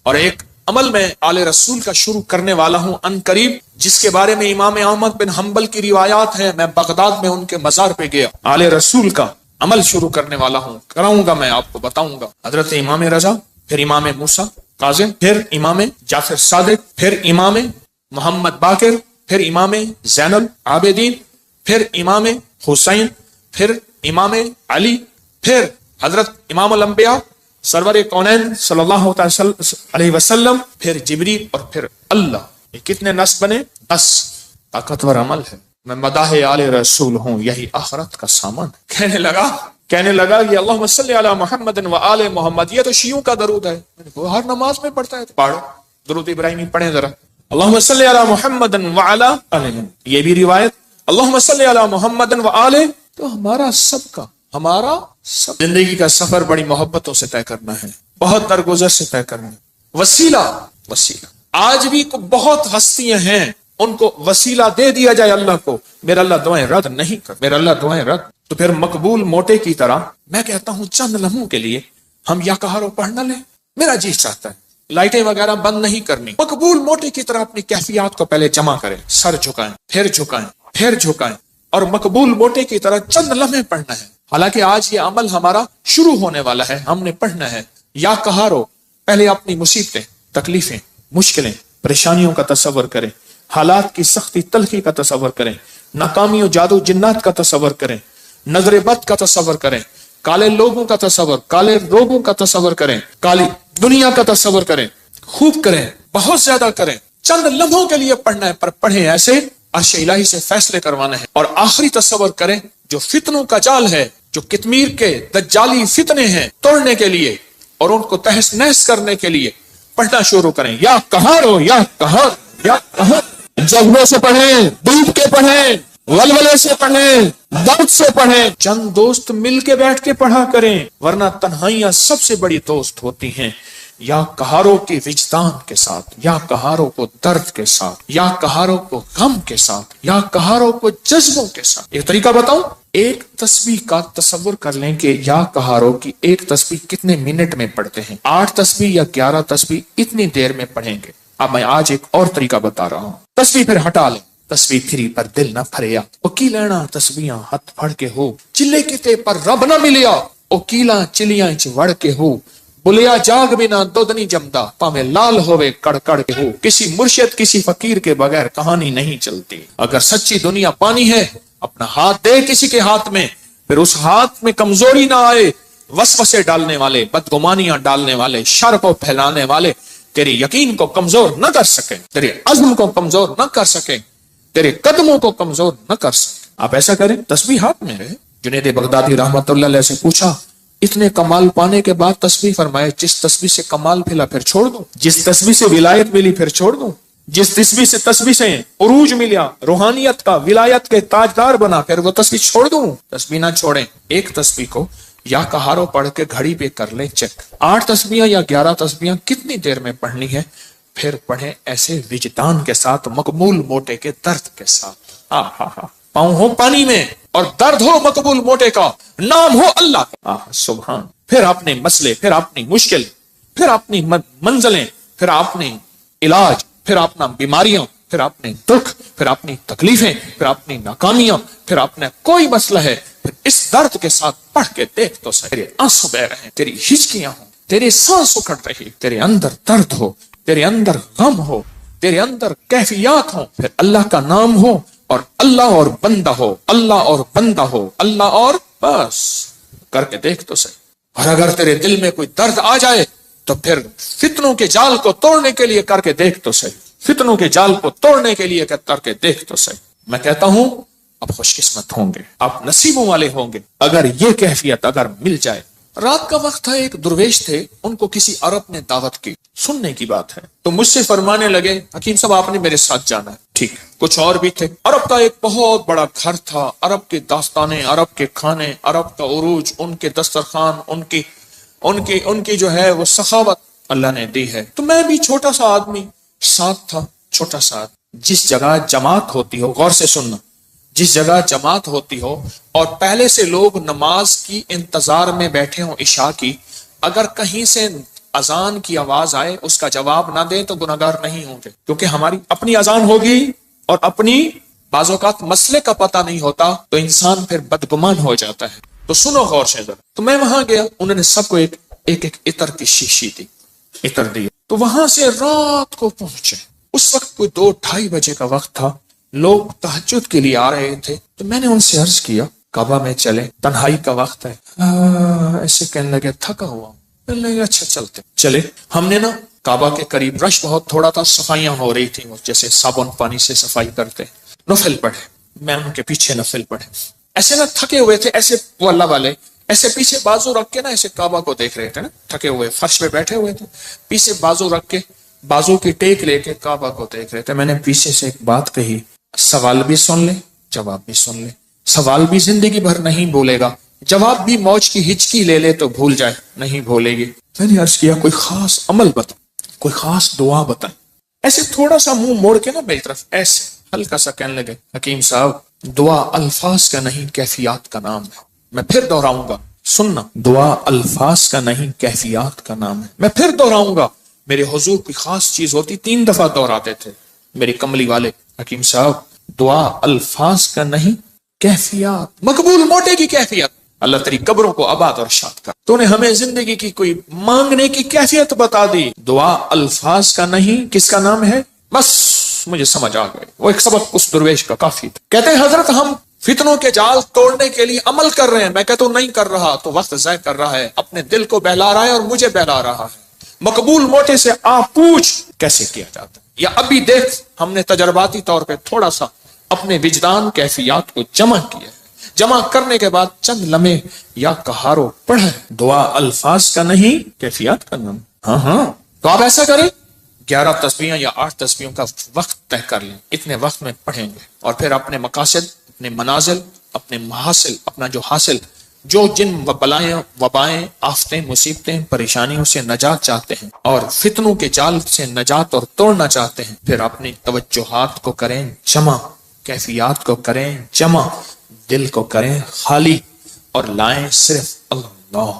اور ایک عمل میں آل رسول کا شروع کرنے والا ہوں ان قریب، جس کے بارے میں امام احمد بن حنبل کی روایات ہیں. میں بغداد میں ان کے مزار پہ گیا، آل رسول کا عمل شروع کرنے والا ہوں، کراؤں گا، میں آپ کو بتاؤں گا. حضرت امام رضا، پھر امام موسیٰ کاظم، پھر امام جعفر صادق، پھر امام محمد باقر، پھر امام زین العابدین، پھر امام حسین، پھر امام علی، پھر حضرت امام الانبیاء سرور کونین صلی اللہ علیہ وسلم، پھر جبریل، اور پھر اللہ. یہ کتنے نس بنے؟ 10. طاقتور عمل ہے. میں مداح آل رسول ہوں، یہی آخرت کا سامان. کہنے لگا یہ اللہم صلی علی محمد و آل محمد، یہ تو شیعوں کا درود ہے. وہ ہر نماز میں پڑھتا ہے، پڑھو درود ابراہیمی پڑھیں ذرا. اللہم صلی علی محمد و علی آل، یہ بھی روایت اللہم صلی علی محمد و آل. تو ہمارا سب زندگی کا سفر بڑی محبتوں سے طے کرنا ہے، بہت درگزر سے طے کرنا ہے. وسیلہ آج بھی بہت ہستیاں ہیں، ان کو وسیلہ دے دیا جائے اللہ کو، میرا اللہ دعائیں رد نہیں کر، میرا اللہ دعائیں رد. تو پھر مقبول موٹے کی طرح میں کہتا ہوں چند لمحوں کے لیے ہم یا کہارو پڑھ نہ لیں. میرا جی چاہتا ہے لائٹیں وغیرہ بند نہیں کرنی، مقبول موٹے کی طرح اپنی کیفیات کو پہلے جمع کریں، سر جھکائیں، پھر جھکائیں، اور مقبول موٹے کی طرح چند لمحے پڑھنا ہے. حالانکہ آج یہ عمل ہمارا شروع ہونے والا ہے، ہم نے پڑھنا ہے. یا کہارو، پہلے اپنی مصیبتیں، تکلیفیں، مشکلیں، پریشانیوں کا تصور کریں، حالات کی سختی تلخی کا تصور کریں، ناکامی و جادو جنات کا تصور کریں، نظر بد کا تصور کریں، کالے لوگوں کا تصور، کالے روگوں کا تصور کریں، کالی دنیا کا تصور کریں. خوب کریں، بہت زیادہ کریں. چند لمحوں کے لیے پڑھنا ہے، پر پڑھیں ایسے عرش الہی سے فیصلے کروانے ہیں. اور آخری تصور کریں، جو فتنوں کا جال ہے، جو کتمیر کے دجالی فتنے ہیں، توڑنے کے لیے اور ان کو تہس نہس کرنے کے لیے پڑھنا شروع کریں. یا کہارو، یا کہار، یا کہار. جذبوں سے پڑھیں، ڈوب کے پڑھیں، ولولے سے پڑھیں، درد سے پڑھیں. چند دوست مل کے بیٹھ کے پڑھا کریں، ورنہ تنہائیاں سب سے بڑی دوست ہوتی ہیں. یا کہاروں کی وجدان کے ساتھ، یا کہاروں کو درد کے ساتھ، یا کہاروں کو غم کے ساتھ، یا کہاروں کو جذبوں کے ساتھ. ایک طریقہ بتاؤں، ایک تسبیح کا تصور کر لیں کہ یا کہاروں کی ایک تسبیح کتنے منٹ میں پڑھتے ہیں. 8 تسبیح یا 11 تسبیح اتنی دیر میں پڑھیں گے. اب میں آج ایک اور طریقہ بتا رہا ہوں. تسبیح پھر ہٹا لیں، تسبیح پھری پر دل نہ پھریا. او کی لینا تسبیحاں ہتھ پھڑ کے ہو، چلے کتے پر رب نہ ملیا. او کیلاں چلیاں چ وڑ کے ہو، بلیا جاگ بنا دودھ نہیں جمدا، پاویں لال ہوئے کڑ کڑ کے ہو. کسی مرشد کسی فقیر کے بغیر کہانی نہیں چلتی. اگر سچی دنیا پانی ہے، اپنا ہاتھ دے کسی کے ہاتھ میں، پھر اس ہاتھ میں کمزوری نہ آئے. وسوسے ڈالنے والے، بدگمانیاں ڈالنے والے، شر کو پھیلانے والے تیرے یقین کو کمزور نہ کر سکیں، تیرے عزم کو کمزور نہ کر سکیں، تیرے قدموں کو کمزور نہ کر سکیں. آپ ایسا کریں، تسبیح ہاتھ میں رہے. جنید بغدادی رحمت اللہ علیہ سے پوچھا، اتنے کمال پانے کے بعد تسبیح، فرمائے جس تسبیح سے کمال ملا پھر چھوڑ دوں، جس تسبیح سے ولایت ملی پھر چھوڑ دوں، جس تسبیح سے عروج ملا، روحانیت کا، ولایت کے تاجدار بنا، پھر وہ تسبیح چھوڑ دوں. تسبیح نہ چھوڑیں. ایک تسبیح کو یا کہارو پڑھ کے گھڑی پہ کر لیں چیک. 8 تسبیحاں یا 11 تسبیحاں کتنی دیر میں پڑھنی ہے. پھر پڑھیں ایسے وجدان کے ساتھ، مقبول موٹے کے درد کے ساتھ. پاؤں ہو پانی میں اور درد ہو مقبول موٹے کا، نام ہو اللہ کا. سبحان. پھر اپنے مسئلے، پھر اپنی مشکل، پھر اپنی منزلیں، پھر اپنے علاج، پھر اپنا بیماریاں، پھر اپنے دکھ، پھر اپنی تکلیفیں، پھر اپنی ناکامیاں، پھر اپنا کوئی مسئلہ ہے، پھر اس درد کے ساتھ پڑھ کے دیکھ تو صحیح. تیرے آنسو بہ رہے ہیں، تیری ہچکیاں ہوں، تیرے سانس اکھڑ رہی، تیرے اندر درد ہو، تیرے اندر غم ہو، تیرے اندر کیفیات ہوں، پھر اللہ کا نام ہو اور اللہ اور بندہ ہو، اللہ اور بندہ ہو، اللہ اور بس کر کے دیکھ تو صحیح. اور اگر تیرے دل میں کوئی درد آ جائے تو پھر فتنوں کے جال کو توڑنے کے لیے کر کے دیکھ تو صحیح. فتنوں کے جال کو توڑنے کے لیے کر کے دیکھ تو صحیح. میں کہتا ہوں آپ خوش قسمت ہوں گے، آپ نصیبوں والے ہوں گے اگر یہ کیفیت اگر مل جائے. رات کا وقت تھا، ایک درویش تھے، ان کو کسی عرب نے دعوت کی. سننے کی بات ہے تو مجھ سے فرمانے لگے، حکیم صاحب آپ نے میرے ساتھ جانا ہے. ٹھیک. کچھ اور بھی تھے. عرب کا ایک بہت بڑا گھر تھا، عرب کے داستانے، عرب کے کھانے، عرب کا عروج، ان کے دسترخوان، ان کی جو ہے وہ سخاوت اللہ نے دی ہے. تو میں بھی چھوٹا سا آدمی ساتھ تھا، چھوٹا سا. جس جگہ جماعت ہوتی ہو، غور سے سننا، جس جگہ جماعت ہوتی ہو اور پہلے سے لوگ نماز کی انتظار میں بیٹھے ہوں عشاء کی، اگر کہیں سے اذان کی آواز آئے اس کا جواب نہ دیں تو گناہگار نہیں ہوں گے، کیونکہ ہماری اپنی اذان ہوگی اور اپنی بعض اوقات مسئلے کا پتہ نہیں ہوتا تو انسان پھر بدگمان ہو جاتا ہے۔ تو سنو غور سے ذرا۔ تو میں وہاں گیا، انہوں نے سب کو ایک عطر کی شیشی دی، عطر دی۔ تو وہاں سے رات کو پہنچے، اس وقت کوئی 2-2:30 بجے کا وقت تھا، لوگ تہجد کے لیے آ رہے تھے۔ تو میں نے ان سے عرض کیا کعبہ میں چلے، تنہائی کا وقت ہے۔ ایسے کہنے لگے تھکا ہوا ہوں۔ میں نے کہا اچھا چلتے چلے۔ ہم نے نا کعبہ کے قریب رش بہت تھوڑا تھا، صفائیاں ہو رہی تھیں، جیسے صابن پانی سے صفائی کرتے، نفل پڑھے، میں ان کے پیچھے نفل پڑھے۔ ایسے نہ تھکے ہوئے تھے، ایسے وہ اللہ والے ایسے پیچھے بازو رکھ کے نا ایسے کعبہ کو دیکھ رہے تھے نا، تھکے ہوئے فرش پہ بیٹھے ہوئے تھے، پیچھے بازو رکھ کے بازو کی ٹیک لے کے کعبہ کو دیکھ رہے تھے۔ میں نے پیچھے سے ایک بات کہی، سوال بھی سن لے جواب بھی سن لے، سوال بھی زندگی بھر نہیں بھولے گا، جواب بھی موج کی ہچکی لے لے تو بھول جائے نہیں بھولے گی۔ میں نے عرض کیا کوئی خاص عمل بتا، کوئی خاص دعا بتا۔ ایسے تھوڑا سا منہ موڑ کے نا میری طرف ایسے ہلکا سا کہنے لگے حکیم صاحب دعا الفاظ کا نہیں کیفیات کا نام ہے۔ میں پھر دہراؤں گا، سننا، دعا الفاظ کا نہیں کیفیات کا نام ہے۔ میں پھر دہراؤں گا، میرے حضور کوئی خاص چیز ہوتی 3 دفعہ دہراتے تھے میری کملی والے، حکیم صاحب دعا الفاظ کا نہیں کیفیات، مقبول موٹے کی کیفیت۔ اللہ تیری قبروں کو آباد اور شاد کر۔ تو نے ہمیں زندگی کی کوئی مانگنے کی کیفیت بتا دی، دعا الفاظ کا نہیں کس کا نام ہے؟ بس مجھے سمجھ آ گئی، وہ ایک سبق اس درویش کا کافی تھا۔ کہتے ہیں حضرت ہم فتنوں کے جال توڑنے کے لیے عمل کر رہے ہیں۔ میں کہتا ہوں نہیں کر رہا تو وقت ضائع کر رہا ہے، اپنے دل کو بہلا رہا ہے اور مجھے بہلا رہا ہے۔ مقبول موٹے سے آپ پوچھ کیسے کیا جاتا ہے، یا ابھی دیکھ ہم نے تجرباتی طور پہ تھوڑا سا اپنے وجدان کیفیات کو جمع کیا ہے، جمع کرنے کے بعد چند لمحے یا کہارو پڑھے، دعا الفاظ کا نہیں کیفیات کا نام۔ ہاں تو آپ ایسا کریں 11 تسبیحیں یا 8 تسبیحوں کا وقت طے کر لیں، اتنے وقت میں پڑھیں گے، اور پھر اپنے مقاصد، اپنے منازل، اپنے محاصل، اپنا جو حاصل، جو جن بلائیں وبائیں آفتیں مصیبتیں پریشانیوں سے نجات چاہتے ہیں اور فتنوں کے جال سے نجات اور توڑنا چاہتے ہیں، پھر اپنی توجہات کو کریں جمع، کیفیات کو کریں جمع، دل کو کریں خالی اور لائیں صرف اللہ،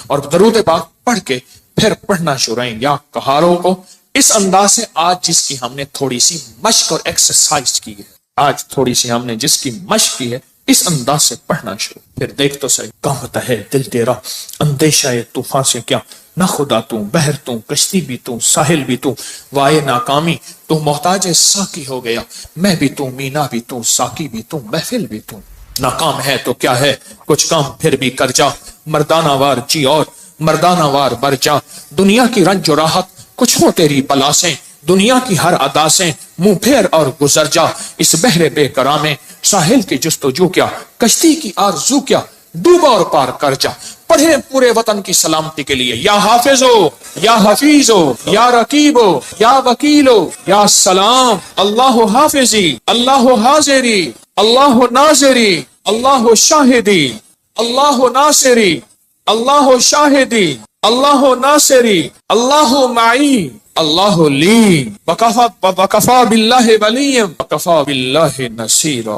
اور درود پاک پڑھ کے پھر پڑھنا شروع کریں یا کہاروں کو اس انداز سے آج جس کی ہم نے تھوڑی سی مشق اور ایکسرسائز کی ہے، آج تھوڑی سی ہم نے جس کی مشق کی ہے اس انداز سے پڑھنا شروع۔ پھر دیکھ تو صحیح کانپتا ہے دل تیرا، اندیشہ ہے طوفان سے کیا، نہ خدا تو بحر تو کشتی بھی تو ساحل بھی تو، وائے ناکامی تو محتاج ساقی ہو گیا، میں بھی تو مینا بھی تو ساقی بھی تو محفل بھی تو، ناکام ہے تو کیا ہے کچھ کام پھر بھی کر جا، مردانہ وار جی اور مردانہ وار بر جا، دنیا کی رنج و راحت کچھ ہو تیری بلا سے، دنیا کی ہر ادا سے منہ پھیر اور گزر جا، اس بحر بے قرار میں ساحل کی جستجو کیا، کشتی کی آرزو کیا، ڈوبا اور پار کر جا، پڑھے پورے وطن کی سلامتی کے لیے یا حافظ ہو یا حفیظ ہو یا رقیب ہو یا وکیل ہو یا سلام، اللہ حافظی اللہ حاضری اللہ ناظری اللہ شاہدی اللہ ناصری اللہ شاہدی اللہ ناصری اللہ معی اللہ لی وکفا باللہ ولی وکفا باللہ نصیرا۔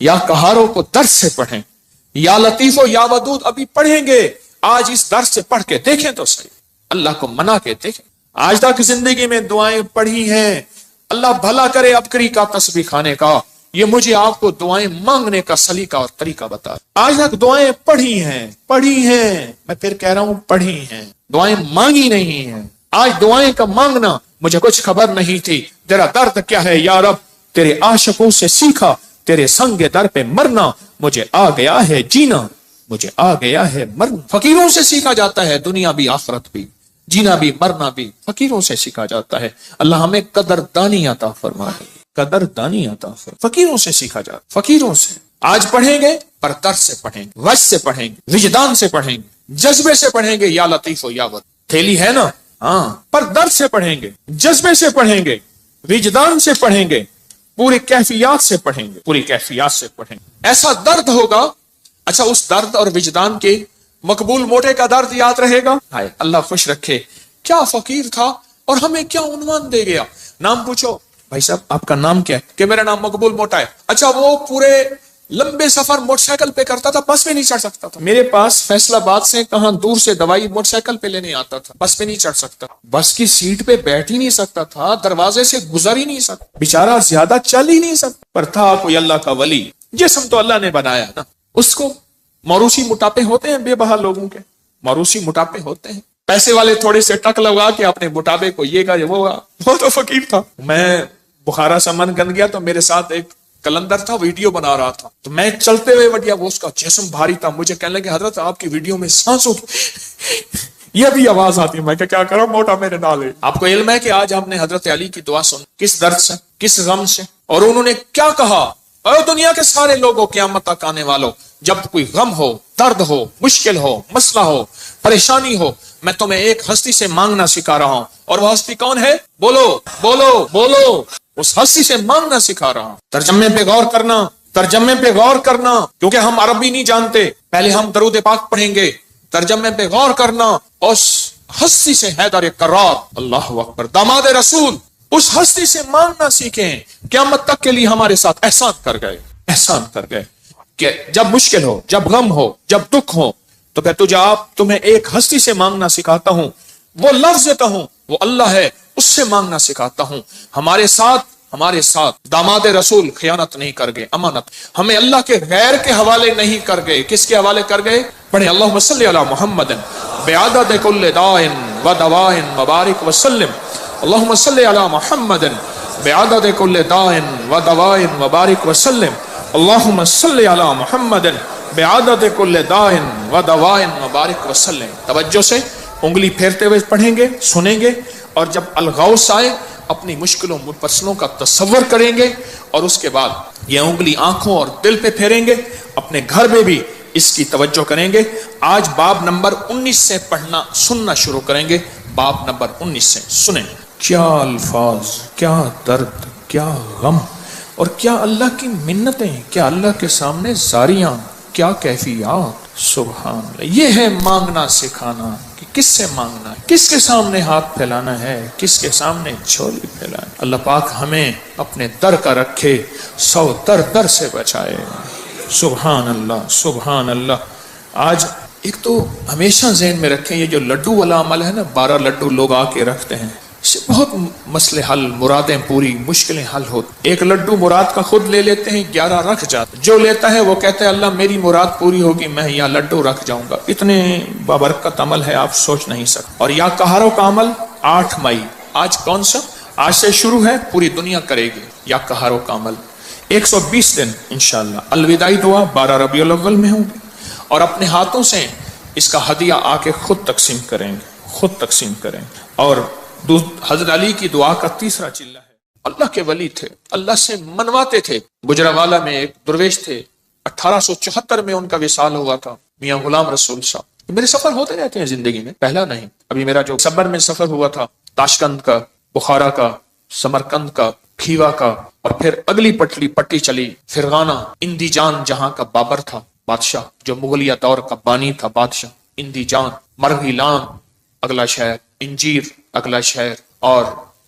یا کہاروں کو درس سے پڑھیں، یا لطیف و یا ودود ابھی پڑھیں گے، آج اس درس سے پڑھ کے دیکھیں تو صحیح، اللہ کو منا کے دیکھیں۔ آج تک زندگی میں دعائیں پڑھی ہیں، اللہ بھلا کرے ابکری کا تسبیح کھانے کا، یہ مجھے آپ کو دعائیں مانگنے کا سلیقہ اور طریقہ بتا۔ آج تک دعائیں پڑھی ہیں، میں پھر کہہ رہا ہوں پڑھی ہیں، دعائیں مانگی نہیں ہیں۔ آج دعائیں کا مانگنا مجھے کچھ خبر نہیں تھی، تیرا درد کیا ہے یا رب، تیرے عاشقوں سے سیکھا، تیرے سنگ در پہ مرنا، مجھے آ گیا ہے جینا، مجھے آ گیا ہے مرنا۔ فقیروں سے سیکھا جاتا ہے دنیا بھی آخرت بھی، جینا بھی مرنا بھی فقیروں سے سیکھا جاتا ہے۔ اللہ ہمیں قدردانی عطا فرمائے، قدردانی عطا فرمائے۔ فقیروں سے سیکھا جاتا، فقیروں سے۔ آج پڑھیں گے پر درد سے پڑھیں گے، وجد سے پڑھیں گے، وجدان سے پڑھیں گے، جذبے سے پڑھیں گے، یا لطیف و یا ود تھیلی ہے نا، ہاں، پر درد سے پڑھیں گے، جذبے سے پڑھیں گے، وجدان سے پڑھیں گے، پوری کیفیات سے پڑھیں گے، پوری کیفیات سے پڑھیں گے۔ ایسا درد ہوگا، اچھا اس درد اور وجدان کے مقبول موٹے کا درد یاد رہے گا، ہائے اللہ خوش رکھے، کیا فقیر تھا اور ہمیں کیا عنوان دے گیا۔ نام پوچھو، بھائی صاحب آپ کا نام کیا ہے؟ کہ میرا نام مقبول موٹا ہے۔ اچھا وہ پورے لمبے سفر موٹر سائیکل پہ کرتا تھا، بس پہ نہیں چڑھ سکتا تھا. میرے پاس فیصل آباد سے کہاں دور سے دوائی موٹر سائیکل پہ لینے آتا تھا، بس پہ نہیں چڑھ سکتا، بس کی سیٹ پہ بیٹھ ہی نہیں سکتا تھا، دروازے سے گزر ہی نہیں سکتا، بیچارہ زیادہ چل ہی نہیں سکتا، پر تھا کوئی اللہ کا ولی. جسم تو اللہ نے بنایا نا. اس کو موروثی موٹاپے ہوتے ہیں بے بہا لوگوں کے، موروثی موٹاپے ہوتے ہیں. پیسے والے تھوڑے سے ٹک لگا کے اپنے موٹاپے کو یہ گا وہ گا. وہ تو فقیر تھا. میں بخارا سے من گن گیا تو میرے ساتھ ایک کلندر تھا، ویڈیو بنا رہا تھا، تو میں چلتے ہوئے بڑھیا، وہ اس کا جسم بھاری تھا، مجھے کہنے لگے حضرت آپ کی ویڈیو میں سانسوں یہ بھی آواز آتی ہے. میں کیا کروں، موٹا میرے نال ہے. آپ کو علم ہے کہ آج ہم نے حضرت علی کی دعا سن، کس درد سے، کس غم سے، اور انہوں نے کیا کہا، اور دنیا کے سارے لوگوں قیامت تک آنے والوں، جب کوئی غم ہو، درد ہو، مشکل ہو، مسئلہ ہو، پریشانی ہو، میں تمہیں ایک ہستی سے مانگنا سکھا رہا ہوں. اور وہ ہستی کون ہے؟ بولو بولو بولو. اس ہستی سے مانگنا سکھا رہا ہوں. ترجمے پہ غور کرنا، ترجمے پہ غور کرنا، کیونکہ ہم عربی نہیں جانتے. پہلے ہم درود پاک پڑھیں گے، ترجمے پہ غور کرنا. اس ہستی سے حیدر کرار، اللہ اکبر، داماد رسول، اس ہستی سے مانگنا سیکھیں. قیامت تک کے لیے ہمارے ساتھ احسان کر گئے، احسان کر گئے کہ جب مشکل ہو، جب غم ہو، جب دکھ ہو، تو پھر تمہیں ایک ہستی سے مانگنا سکھاتا ہوں. وہ لفظ دیتا ہوں، وہ اللہ ہے، اس سے مانگنا سکھاتا ہوں. ہمارے ساتھ داماد رسول خیانت نہیں کر گئے، امانت. ہمیں اللہ کے غیر کے حوالے نہیں کر گئے. کس کے حوالے کر گئے؟ پڑھیں اللہم صلی علی محمد بعدد کل داء و دواء مبارک وسلم. اللہم صلی علی محمد بعدد کل داء و دواء مبارک وسلم. اللہم صلی علی محمد بعدد کل داء و دواء مبارک وسلم. توجہ سے انگلی پھیرتے ہوئے پڑھیں گے، سنیں گے، اور جب الغوث آئے اپنی مشکلوں مسئلوں کا تصور کریں گے، اور اس کے بعد یہ انگلی آنکھوں اور دل پہ پھیریں گے. اپنے گھر میں بھی اس کی توجہ کریں گے. آج باب نمبر 19 سے پڑھنا سننا شروع کریں گے. باب نمبر 19 سے سنیں. کیا الفاظ، کیا درد، کیا غم، اور کیا اللہ کی منتیں، کیا اللہ کے سامنے زاریاں، کیا کیفیات. سبحان اللہ. یہ ہے مانگنا سکھانا کہ کس سے مانگنا ہے، کس کے سامنے ہاتھ پھیلانا ہے، کس کے سامنے جھولی پھیلانا. اللہ پاک ہمیں اپنے در کا رکھے، 100 در سے بچائے. سبحان اللہ سبحان اللہ. آج ایک تو ہمیشہ ذہن میں رکھیں، یہ جو لڈو والا عمل ہے نا، 12 لڈو لوگ آ کے رکھتے ہیں، اس سے بہت مسئلے حل، مرادیں پوری، مشکلیں حل ہوتی. ایک لڈو مراد کا خود لے لیتے ہیں، 11 رکھ جاتے. جو لیتا ہے وہ کہتے ہیں اللہ میری مراد پوری ہوگی، میں یہاں لڈو رکھ جاؤں گا. اتنے بابرکت عمل ہے آپ سوچ نہیں سکتے. اور یا کہاروں کا عمل 8 مئی، آج کون سا، آج سے شروع ہے، پوری دنیا کرے گی یا کہاروں کا عمل. 120 دن انشاءاللہ. الوداعی دعا 12 ربیع الاول میں ہوگی، اور اپنے ہاتھوں سے اس کا ہدیہ آ کے خود تقسیم کریں گے، خود تقسیم کریں گے. اور حضرت علی کی دعا کا تیسرا چلہ ہے. اللہ کے ولی تھے، اللہ سے منواتے تھے. گجرانوالہ میں ایک درویش تھے، 1874 میں ان کا وصال ہوا تھا، میاں غلام رسول صاحب. میرے سفر ہوتے رہتے ہیں زندگی میں، پہلا نہیں. ابھی میرا جو صبر میں سفر ہوا تھا، تاشقند کا، بخارا کا، سمرقند کا، کھیوا کا، اور پھر اگلی پٹی چلی فرغانہ، اندی جان جہاں کا بابر تھا بادشاہ، جو مغلیہ دور کا بانی تھا بادشاہ. اندی جان، مرغیلان اگلا شہر، انجیر اگلا شہر، اور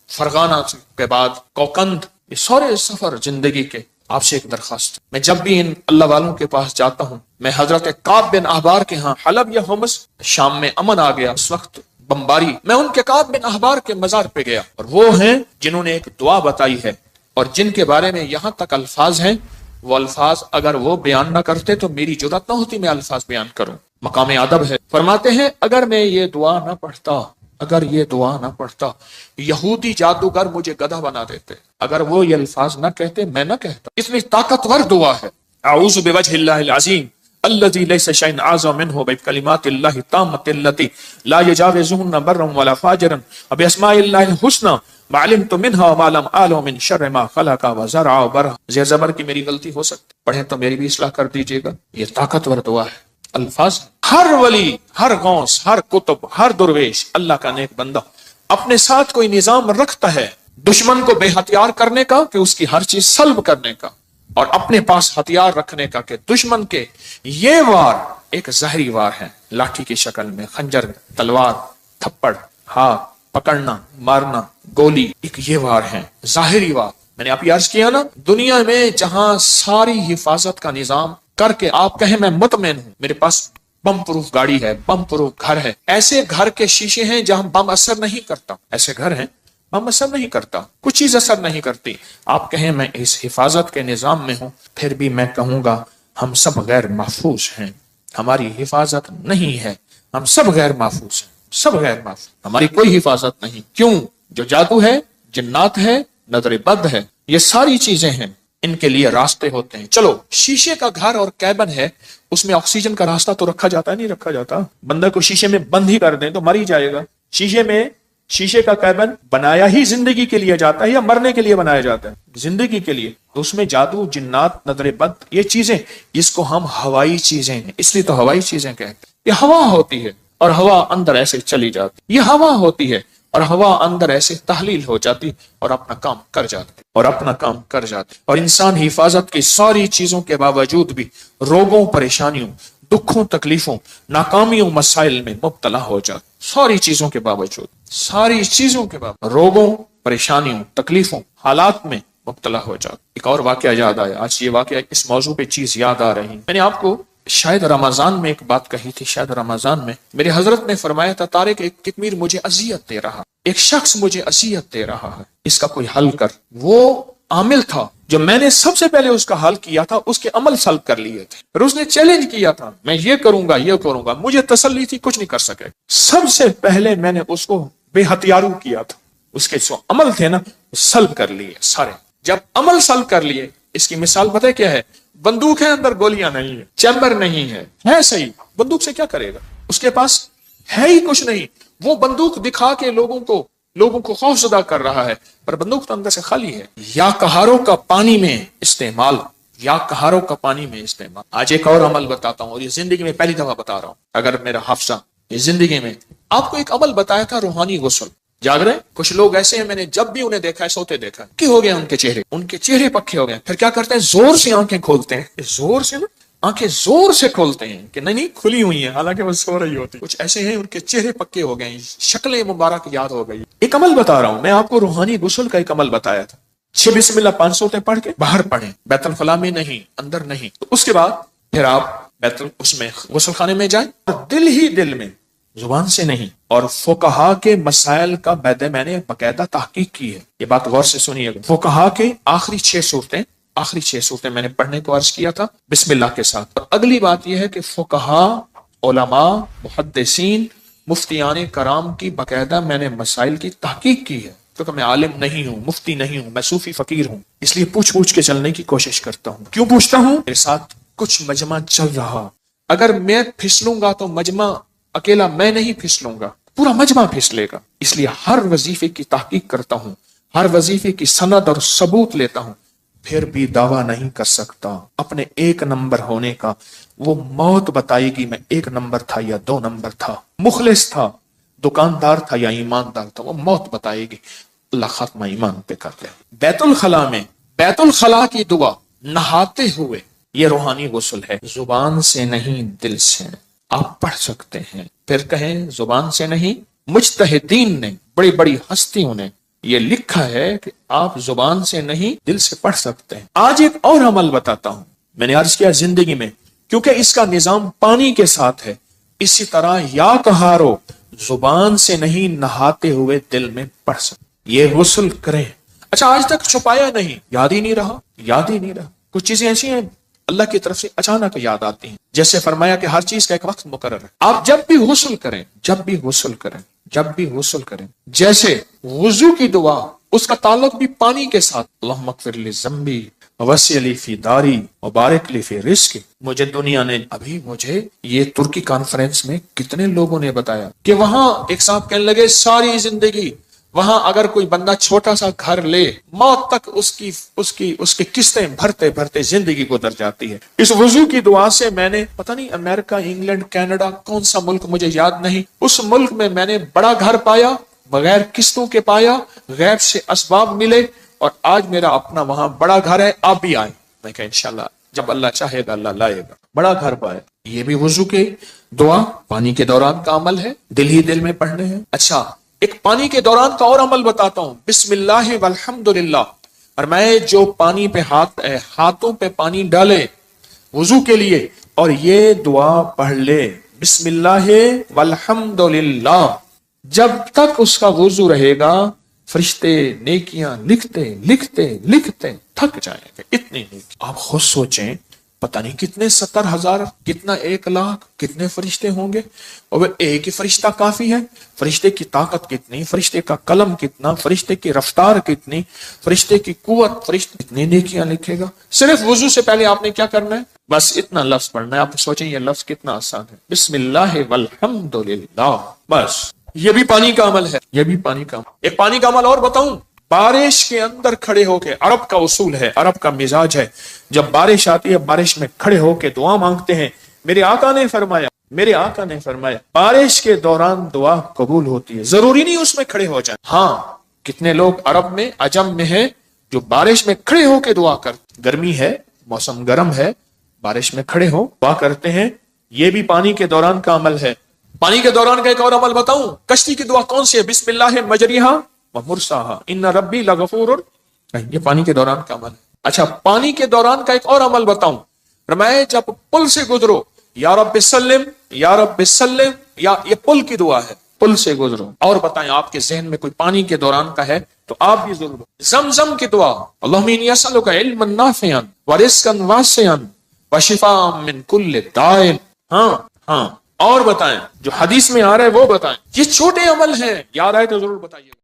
فرغانہ کے بعد کوکند. یہ سارے سفر زندگی کے. آپ سے ایک درخواست، میں جب بھی ان اللہ والوں کے پاس جاتا ہوں، میں حضرت کعب بن احبار کے ہاں، حلب یا حمص، شام میں امن آ گیا اس وقت، بمباری، میں ان کے کعب بن احبار کے مزار پہ گیا. اور وہ ہیں جنہوں نے ایک دعا بتائی ہے، اور جن کے بارے میں یہاں تک الفاظ ہیں. وہ الفاظ اگر وہ بیان نہ کرتے تو میری جرات نہ ہوتی میں الفاظ بیان کروں. مقام ادب ہے. فرماتے ہیں اگر میں یہ دعا نہ پڑھتا، اگر یہ دعا نہ پڑھتا، یہودی جادوگر مجھے گدھا بنا دیتے. اگر وہ یہ الفاظ نہ کہتے، میں نہ کہتا. اتنی طاقتور دعا ہے. اعوذ بوجہ اللہ العظیم الذی لیس شیء اعظم منہ بکلمات اللہ التامۃ التی لا یجاوزہن برا ولا فاجرا وباسماء اللہ الحسنی ما علمت منها وما لم اعلم من شر ما خلق وزرع وبرع. زیر زبر کی میری غلطی ہو سکتی، پڑھیں تو میری بھی اصلاح کر دیجیے گا. یہ طاقتور دعا ہے. الفاظ ہر ولی، ہر غوث، ہر کتب، ہر درویش، اللہ کا نیک بندہ اپنے ساتھ کوئی نظام رکھتا ہے دشمن کو بے ہتھیار کرنے کا، کہ اس کی ہر چیز سلب کرنے کا، اور اپنے پاس ہتھیار رکھنے کا کہ دشمن کے یہ وار ایک ظاہری وار ہے، لاٹھی کی شکل میں، خنجر، تلوار، تھپڑ، ہاتھ پکڑنا، مارنا، گولی، ایک یہ وار ہے ظاہری وار. میں نے آپ یہ عرض کیا نا، دنیا میں جہاں ساری حفاظت کا نظام کر کے آپ کہیں میں مطمئن ہوں، میرے پاس بم پروف گاڑی ہے، بم پروف گھر ہے، ایسے گھر کے شیشے ہیں جہاں بم اثر نہیں کرتا، ایسے گھر ہیں بم اثر نہیں کرتا، کچھ چیز اثر نہیں کرتی، آپ کہیں میں اس حفاظت کے نظام میں ہوں، پھر بھی میں کہوں گا ہم سب غیر محفوظ ہیں، ہماری حفاظت نہیں ہے، ہم سب غیر محفوظ ہیں، سب غیر محفوظ، ہماری کوئی حفاظت نہیں۔ کیوں؟ جو جادو ہے، جنات ہے، نظر بد ہے، یہ ساری چیزیں ہیں، ان کے لیے راستے ہوتے ہیں۔ چلو شیشے کا گھر اور کیبن ہے، اس میں آکسیجن کا راستہ تو رکھا جاتا ہے، نہیں رکھا جاتا؟ بندہ کو شیشے میں بند ہی کر دیں تو مر ہی جائے گا۔ شیشے کا کیبن بنایا ہی زندگی کے لیے جاتا ہے یا مرنے کے لیے بنایا جاتا ہے؟ زندگی کے لیے۔ تو اس میں جادو، جنات، نظر بد، یہ چیزیں، جس کو ہم ہوائی چیزیں ہیں، اس لیے تو ہوائی چیزیں کہتے ہیں۔ یہ ہوا ہوتی ہے اور ہوا اندر ایسے چلی جاتی، یہ ہوا ہوتی ہے اور ہوا اندر ایسے تحلیل ہو جاتی اور اپنا کام کر جاتی اور انسان حفاظت کی ساری چیزوں کے باوجود بھی روگوں، پریشانیوں، دکھوں، تکلیفوں، ناکامیوں، مسائل میں مبتلا ہو جاتا، ساری چیزوں کے باوجود، روگوں، پریشانیوں، تکلیفوں، حالات میں مبتلا ہو جاتا۔ ایک اور واقعہ یاد آیا، آج یہ واقعہ اس موضوع پہ چیز یاد آ رہی، میں نے آپ کو شاید رمضان میں ایک بات کہی تھی، شاید رمضان میں میرے حضرت نے فرمایا تھا، طارق ایک کتمیر مجھے اذیت دے رہا، ایک شخص مجھے اذیت دے رہا ہے، اس کا کوئی حل کر۔ وہ عامل تھا جو میں نے سب سے پہلے اس کا حل کیا تھا، اس کے عمل سلب کر لیے تھے، پھر اس نے چیلنج کیا تھا میں یہ کروں گا، مجھے تسلی تھی کچھ نہیں کر سکے، سب سے پہلے میں نے اس کو بے ہتھیارو کیا تھا، اس کے جو عمل تھے نا سلب کر لیے سارے۔ جب عمل سلب کر لیے، اس کی مثال پتہ ہے کیا ہے؟ بندوق ہے، اندر گولیاں نہیں ہے، چیمبر نہیں ہے صحیح، بندوق سے کیا کرے گا؟ اس کے پاس ہے ہی کچھ نہیں، وہ بندوق دکھا کے لوگوں کو خوف زدہ کر رہا ہے، پر بندوق تو اندر سے خالی ہے۔ یا کہاروں کا پانی میں استعمال، آج ایک اور عمل بتاتا ہوں، اور یہ زندگی میں پہلی دفعہ بتا رہا ہوں، اگر میرا حافظہ یہ زندگی میں آپ کو ایک عمل بتایا تھا، روحانی غسل۔ جاگ رہے کچھ لوگ ایسے ہیں، میں نے جب بھی انہیں دیکھا ہے سوتے دیکھا ہے، ہو گیا ان کے چہرے پکے ہو گئے، پھر کیا کرتے ہیں؟ زور سے آنکھیں کھولتے ہیں، آنکھیں زور سے کھولتے ہیں کہ نہیں کھلی ہوئی ہیں، حالانکہ وہ سو رہی ہوتی۔ کچھ ایسے ہیں ان کے چہرے پکے ہو گئے ہیں، شکلیں مبارک یاد ہو گئی۔ ایک عمل بتا رہا ہوں میں آپ کو، روحانی غسل کا ایک عمل بتایا تھا، 6 بسم اللہ 5 صورتیں پڑھ کے باہر پڑھیں، بیت الخلاء میں نہیں، اندر نہیں، تو اس کے بعد پھر آپ اس میں غسل خانے میں جائیں، اور دل ہی دل میں، زبان سے نہیں۔ اور فقہا کے مسائل کا میں نے باقاعدہ تحقیق کی ہے، یہ بات غور سے سنیے گا۔ فقہا کے آخری 6 صورتیں میں نے پڑھنے کو عرض کیا تھا بسم اللہ کے ساتھ۔ اور اگلی بات یہ ہے کہ فقہا، علماء، محدثین، مفتیان کرام کی باقاعدہ میں نے مسائل کی تحقیق کی ہے، کیونکہ میں عالم نہیں ہوں، مفتی نہیں ہوں، میں صوفی فقیر ہوں، اس لیے پوچھ کے چلنے کی کوشش کرتا ہوں۔ کیوں پوچھتا ہوں؟ میرے ساتھ کچھ مجمع چل رہا، اگر میں پھسلوں گا تو مجمع اکیلا میں نہیں پھسلوں گا، پورا مجمع پھسلے گا، اس لیے ہر وظیفے کی تحقیق کرتا ہوں، ہر وظیفے کی سند اور ثبوت لیتا ہوں، پھر بھی دعویٰ نہیں کر سکتا اپنے 1 نمبر ہونے کا۔ وہ موت بتائے گی میں 1 نمبر تھا یا 2 نمبر تھا، مخلص تھا، دکاندار تھا یا ایماندار تھا، وہ موت بتائے گی۔ اللہ خاتمہ ایمان پہ کر دے۔ بیت الخلاء کی دعا نہاتے ہوئے، یہ روحانی غسل ہے، زبان سے نہیں دل سے آپ پڑھ سکتے ہیں۔ پھر کہیں زبان سے نہیں، مجتہدین نے، بڑی بڑی ہستیوں نے یہ لکھا ہے کہ آپ زبان سے نہیں دل سے پڑھ سکتے ہیں۔ آج ایک اور عمل بتاتا ہوں، میں نے عرض کیا زندگی میں، کیونکہ اس کا نظام پانی کے ساتھ ہے، اسی طرح یا کہارو، زبان سے نہیں نہاتے ہوئے دل میں پڑھ سکتے، یہ غسل کریں۔ اچھا آج تک چھپایا نہیں، یاد ہی نہیں رہا۔ کچھ چیزیں ایسی ہیں اللہ کی طرف سے اچانک یاد آتی ہیں، جیسے فرمایا کہ ہر چیز کا ایک وقت مقرر ہے۔ آپ جب بھی غسل کریں، جیسے وضو کی دعا، اس کا تعلق بھی پانی کے ساتھ، اللہم اغفر لی ذنبی وسع لی فی داری وبارک لی فی رزقی۔ مجھے دنیا نے مجھے یہ ترکی کانفرنس میں کتنے لوگوں نے بتایا کہ وہاں ایک صاحب کہنے لگے ساری زندگی وہاں اگر کوئی بندہ چھوٹا سا گھر لے، موت تک اس کی قسطیں بھرتے زندگی گزر جاتی ہے۔ اس وضو کی دعا سے میں نے پتہ نہیں امریکہ، انگلینڈ، کینیڈا، کون سا ملک مجھے یاد نہیں، اس ملک میں نے بڑا گھر پایا، بغیر قسطوں کے پایا، غیب سے اسباب ملے، اور آج میرا اپنا وہاں بڑا گھر ہے۔ آپ بھی آئیں، میں کہا انشاءاللہ جب اللہ چاہے گا اللہ لائے گا، بڑا گھر پائے۔ یہ بھی وضو کے دعا پانی کے دوران کا عمل ہے، دل ہی دل میں پڑھنے ہیں۔ اچھا ایک پانی کے دوران کا اور عمل بتاتا ہوں، بسم اللہ والحمد للہ اور میں جو پانی پہ ہاتھوں پہ پانی ڈالے وضو کے لیے اور یہ دعا پڑھ لے بسم اللہ والحمد للہ، جب تک اس کا وضو رہے گا فرشتے نیکیاں لکھتے لکھتے لکھتے تھک جائیں گے، اتنی نیکی۔ آپ خود سوچیں، پتہ نہیں کتنے 70,000 کتنا 1,00,000 کتنے فرشتے ہوں گے، اور ایک ہی فرشتہ کافی ہے؟ فرشتے کی طاقت کتنی، فرشتے کا قلم کتنا، فرشتے کی رفتار کتنی، فرشتے کی قوت، فرشتے کتنی نیکیاں لکھے گا۔ صرف وضو سے پہلے آپ نے کیا کرنا ہے؟ بس اتنا لفظ پڑھنا ہے۔ آپ سوچیں یہ لفظ کتنا آسان ہے، بسم اللہ والحمد للہ، بس یہ بھی پانی کا عمل ہے، یہ بھی پانی کا عمل۔ ایک پانی کا عمل اور بتاؤں، بارش کے اندر کھڑے ہو کے، عرب کا اصول ہے، عرب کا مزاج ہے، جب بارش آتی ہے بارش میں کھڑے ہو کے دعا مانگتے ہیں۔ میرے آقا نے فرمایا بارش کے دوران دعا قبول ہوتی ہے، ضروری نہیں اس میں کھڑے ہو جائیں۔ ہاں، کتنے لوگ عرب میں عجم میں ہیں جو بارش میں کھڑے ہو کے دعا کرتے، گرمی ہے، موسم گرم ہے، بارش میں کھڑے ہو دعا کرتے ہیں، یہ بھی پانی کے دوران کا عمل ہے۔ پانی کے دوران کا ایک اور عمل بتاؤں، کشتی کی دعا کون سی ہے؟ بسم اللہ مجریہا ومرساہا ان ربی لغفور، یہ پانی کے دوران کا عمل ہے۔ اچھا، پانی کے دوران کا ایک اور عمل بتاؤں، فرمایا جب پل سے گزرو یا رب سلم یا رب سلم، یا یہ پل کی دعا ہے، پل سے گزرو۔ اور بتائیں آپ کے ذہن میں کوئی پانی کے دوران کا ہے تو آپ بھی ضرور۔ زمزم کی دعا، اللہم انی اسألک علما نافعا ورزقا واسعا وشفاء من کل داء۔ ہاں، اور بتائیں جو حدیث میں آ رہا ہے وہ بتائیں۔ یہ چھوٹے عمل ہیں، یاد آئے تو ضرور بتائیے۔